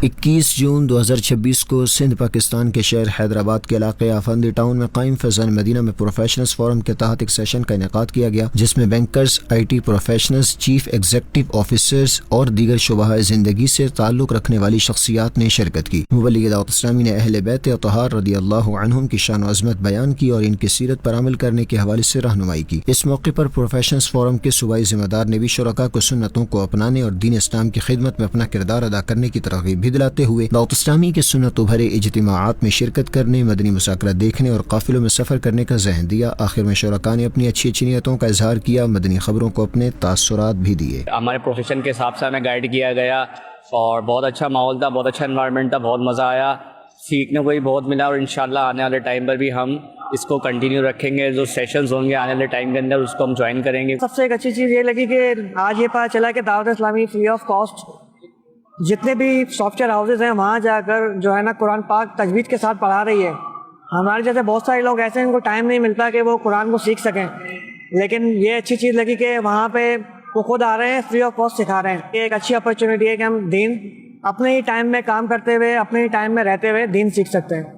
21 جون 2026 کو سندھ پاکستان کے شہر حیدرآباد کے علاقے آفندی ٹاؤن میں قائم فیضان مدینہ میں پروفیشنلز فورم کے تحت ایک سیشن کا انعقاد کیا گیا، جس میں bankers, I T professionals, chief executive officers اور دیگر شعبہ زندگی سے تعلق رکھنے والی شخصیات نے شرکت کی۔ مبلغ دعوت اسلامی نے اہل بیت اطہار رضی اللہ عنہم کی شان و عظمت بیان کی اور ان کی سیرت پر عمل کرنے کے حوالے سے رہنمائی کی۔ اس موقع پر پروفیشنلز فورم کے صوبائی ذمہ دار نے بھی شرکاء کو سنتوں کو اپنانے اور دین اسلام کی خدمت میں اپنا کردار ادا کرنے کی ترغیب بھی دلاتے ہوئے دعوت اسلامی کے سنتوں بھرے اجتماعات میں شرکت کرنے، مدنی مذاکرات دیکھنے اور قافلوں میں سفر کرنے کا ذہن دیا۔ آخر میں شرکاء نے اپنی اچھی نیتوں کا اظہار کیا، مدنی خبروں کو اپنے تاثرات بھی دیے۔ ہمارے پروفیشن کے حساب سے ہمیں گائیڈ کیا گیا اور بہت اچھا ماحول تھا، بہت اچھا انوائرمنٹ تھا، بہت مزہ آیا، سیکھنے کو بھی بہت ملا اور انشاءاللہ آنے والے ٹائم پر بھی ہم اس کو کنٹینیو رکھیں گے۔ جو سیشنز ہوں گے آنے والے ٹائم کے اندر اس کو ہم جوائن کریں گے۔ سب سے ایک اچھی چیز یہ لگی کہ آج یہ پتہ چلا کہ دعوت اسلامی فری آف کاسٹ جتنے بھی سافٹ ویئر ہاؤسز ہیں وہاں جا کر جو ہے نا قرآن پاک تجوید کے ساتھ پڑھا رہی ہے۔ ہمارے جیسے بہت سارے لوگ ایسے ہیں ان کو ٹائم نہیں ملتا کہ وہ قرآن کو سیکھ سکیں، لیکن یہ اچھی چیز لگی کہ وہاں پہ وہ خود آ رہے ہیں، فری آف کاسٹ سکھا رہے ہیں۔ یہ ایک اچھی اپرچونیٹی ہے کہ ہم دین اپنے ہی ٹائم میں کام کرتے ہوئے، اپنے ہی ٹائم میں رہتے ہوئے دین سیکھ سکتے ہیں۔